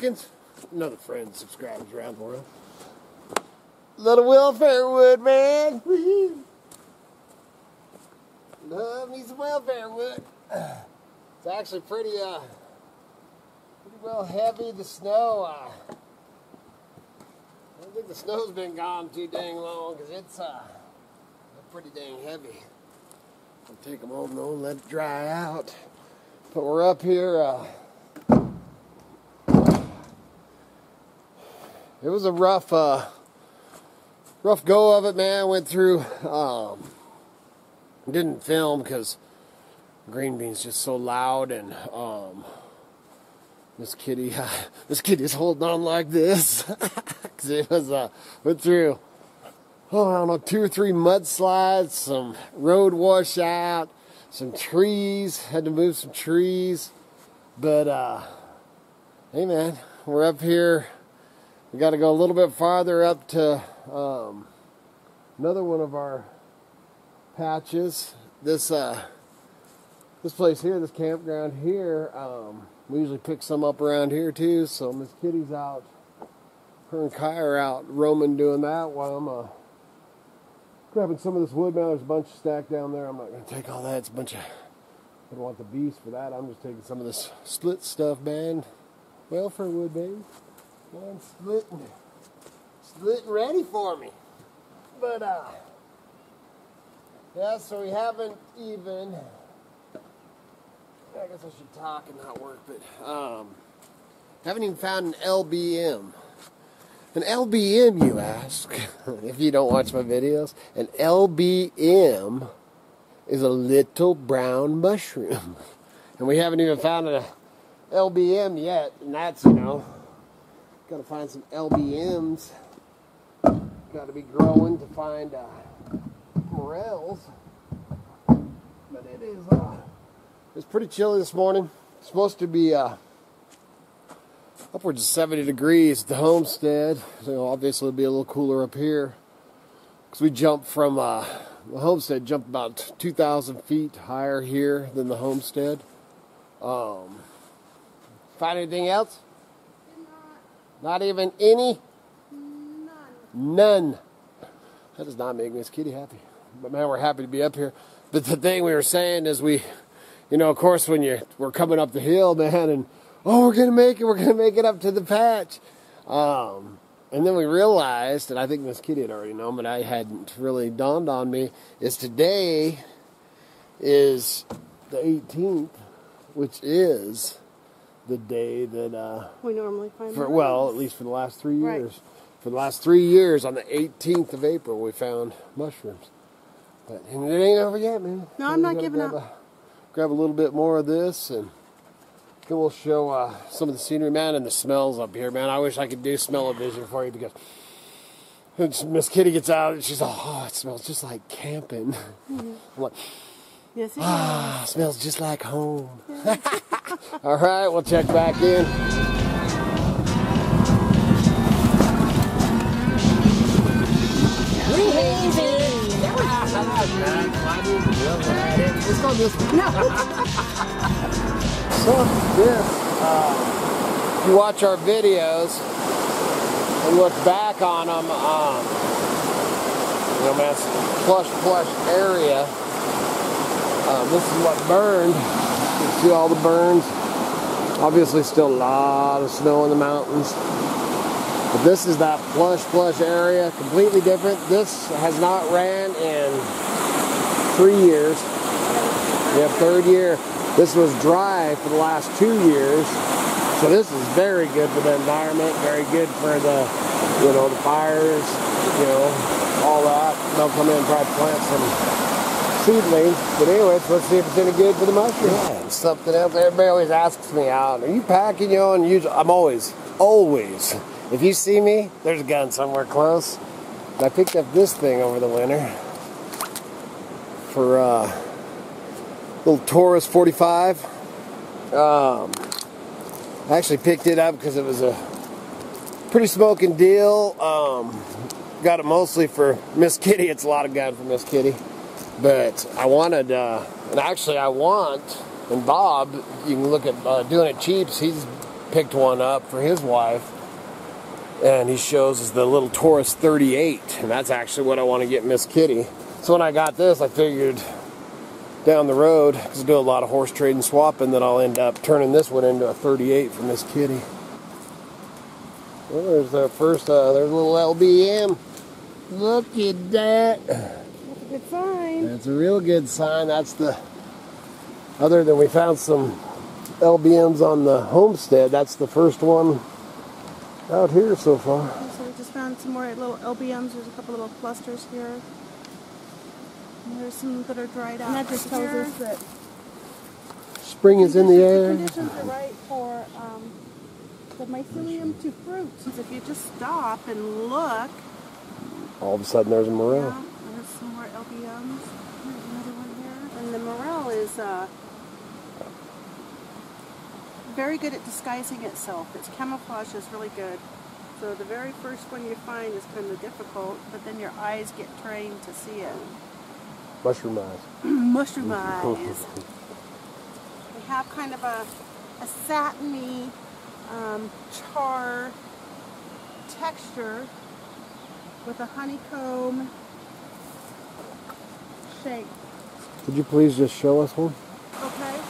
Americans, another friend, subscribers around the world. Little welfare wood, man. Love me some welfare wood. It's actually pretty well heavy. The snow, I don't think the snow's been gone too dang long, because it's pretty dang heavy. I'll take them home though and let it dry out. But we're up here. It was a rough go of it, man. Went through. Didn't film because green bean's just so loud, and Miss Kitty's holding on like this. Cause it was went through, I don't know, 2 or 3 mudslides, some road washout, some trees. Had to move some trees, but hey, man, we're up here. We got to go a little bit farther up to another one of our patches. This place here, this campground here, we usually pick some up around here too. So Miss Kitty's out, her and Kai are out roaming doing that while I'm grabbing some of this wood. Man, there's a bunch stacked down there. I'm not going to take all that. It's a bunch of, I don't want the beast for that. I'm just taking some of this split stuff, man. Welfare wood, baby. Man, splitting ready for me. But yeah, so we haven't even, I guess I should talk and not work, but haven't even found an LBM. An LBM, you ask, if you don't watch my videos. An LBM is a little brown mushroom. And we haven't even found an LBM yet, and that's, you know, got to find some LBMs. Got to be growing to find Morels. But it is, it's pretty chilly this morning. It's supposed to be upwards of 70 degrees at the homestead. So obviously it'll be a little cooler up here. Because we jumped from, the homestead jumped about 2,000 feet higher here than the homestead. Find anything else? Not even any? None. That does not make Miss Kitty happy. But man, we're happy to be up here. But the thing we were saying is you know, of course, when we're coming up the hill, man, and we're gonna make it up to the patch. And then we realized, and I think Miss Kitty had already known, but I hadn't really dawned on me, is today is the 18th, which is the day that we normally find well, at least for the last 3 years. Right. For the last 3 years, on the 18th of April, we found mushrooms. But it ain't over yet, man. No, I'm not giving up. Grab a little bit more of this, and then we'll show some of the scenery, man, and the smells up here, man. I wish I could do smell-o-vision for you, because Miss Kitty gets out, and she's like, oh, it smells just like camping. Mm-hmm. I'm like, yes, it does. it smells just like home. Yeah. All right, we'll check back in. Let's go this way. No. So this, if you watch our videos and look back on them, you know, man, it's a plush area. This is what burned. You see all the burns. Obviously, still a lot of snow in the mountains. But this is that plush area, completely different. This has not ran in 3 years. Yeah, 3rd year. This was dry for the last 2 years. So this is very good for the environment, very good for the, you know, the fires, you know, all that. They'll come in and try to plant some seedlings. But anyways, let's see if it's any good for the mushrooms. Yeah, something else. Everybody always asks me out, are you packing, you know? And usually, I'm always. If you see me, there's a gun somewhere close. I picked up this thing over the winter for little Taurus 45. I actually picked it up because it was a pretty smoking deal. Got it mostly for Miss Kitty. It's a lot of gun for Miss Kitty. But I wanted, and actually I want, and Bob, you can look at doing it cheap. He's picked one up for his wife, and he shows us the little Taurus 38, and that's actually what I want to get Miss Kitty. So when I got this, I figured down the road, because I do a lot of horse trading swapping, that I'll end up turning this one into a 38 for Miss Kitty. Well, there's the first, there's a little LBM. Look at that. That's a good sign. That's a real good sign. That's the, other than we found some LBMs on the homestead, that's the first one out here so far. So we just found some more little LBMs. There's a couple little clusters here. And there's some that are dried out. And that just tells us that spring is in the air. The conditions are right for the mycelium to fruit. If you just stop and look, all of a sudden there's a morel. yeah, there's some more LBMs. There's another one here. And the morel is very good at disguising itself. Its camouflage is really good. So the very first one you find is kind of difficult, but then your eyes get trained to see it. Mushroom eyes. Mushroom eyes. We have kind of a satiny char texture with a honeycomb shape. Could you please just show us one? Okay.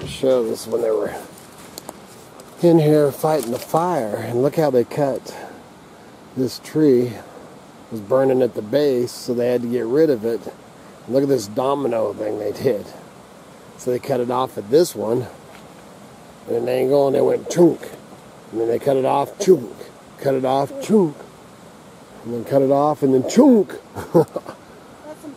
To show this when they were in here fighting the fire, and look how they cut this tree. It was burning at the base, so they had to get rid of it. And look at this domino thing they did. So they cut it off at this one, and then they go and they went chunk, and then they cut it off, chunk, cut it off, chunk, and then cut it off, and then chunk. That's some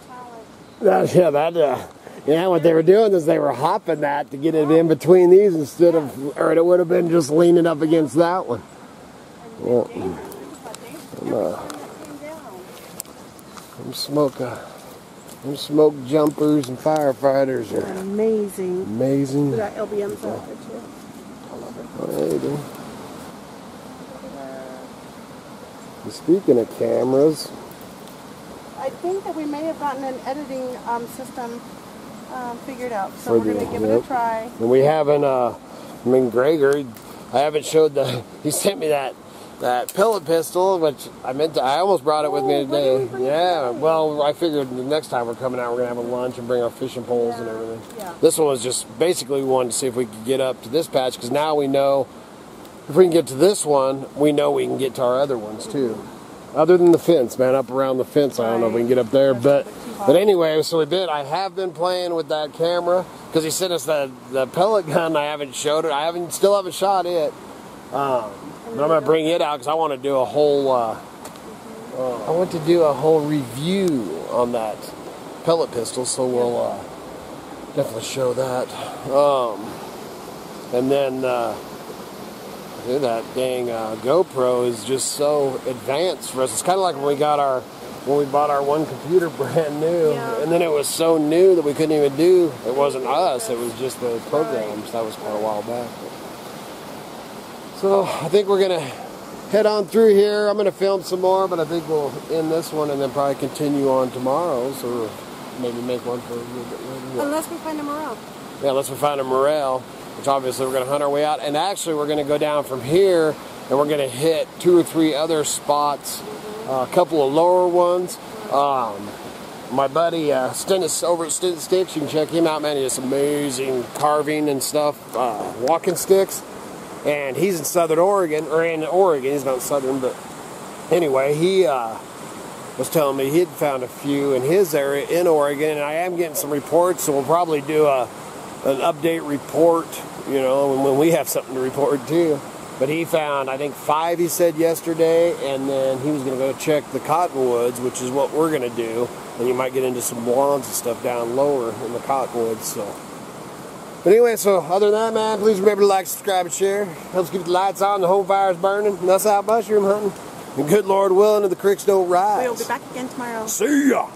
talent. Yeah, what they were doing is they were hopping that to get it in between these instead of, or it would have been just leaning up against that one. Well, them smoke jumpers and firefighters are amazing. amazing. We got LBMs out there too. All over. Oh, there you go. And speaking of cameras, I think that we may have gotten an editing system figured out, so we're going to give it a try. And we haven't, Gregor, I haven't showed he sent me that pellet pistol, which I almost brought it with me today. Yeah, well, I figured the next time we're coming out, we're going to have a lunch and bring our fishing poles and everything. Yeah. This one was just basically we wanted to see if we could get up to this patch, because now we know if we can get to this one, we know we can get to our other ones too. Other than the fence, man, up around the fence, I don't know if we can get up there, but anyway, so I have been playing with that camera, because he sent us the pellet gun. I haven't showed it. Still haven't shot it. But I'm gonna bring it out because I want to do a whole. I want to do a whole review on that pellet pistol, so we'll definitely show that. And then that dang GoPro is just so advanced for us. It's kind of like when we bought our one computer brand new, and then it was so new that we couldn't even do. It wasn't us. It was just the programs. That was quite a while back. So I think we're going to head on through here. I'm going to film some more, but I think we'll end this one and then probably continue on tomorrow's, or maybe make one for a little bit later. Unless we find a morel. Yeah, unless we find a morel, which obviously we're going to hunt our way out. And actually we're going to go down from here and we're going to hit 2 or 3 other spots, a couple of lower ones. My buddy Stennis over at Stennis Sticks, you can check him out, man. He does amazing carving and stuff, walking sticks. And he's in Southern Oregon, or in Oregon. He's not Southern, but anyway, he was telling me he'd found a few in his area in Oregon, and I am getting some reports, so we'll probably do an update report, you know, when we have something to report too. But he found, I think, 5, he said yesterday, and then he was going to go check the cottonwoods, which is what we're going to do. And you might get into some blondes and stuff down lower in the cottonwoods, so. But anyway, so other than that, man, please remember to like, subscribe, and share. Helps keep the lights on, the home fire's burning, and us out mushroom hunting. And good Lord willing, if the creeks don't rise. We'll be back again tomorrow. See ya!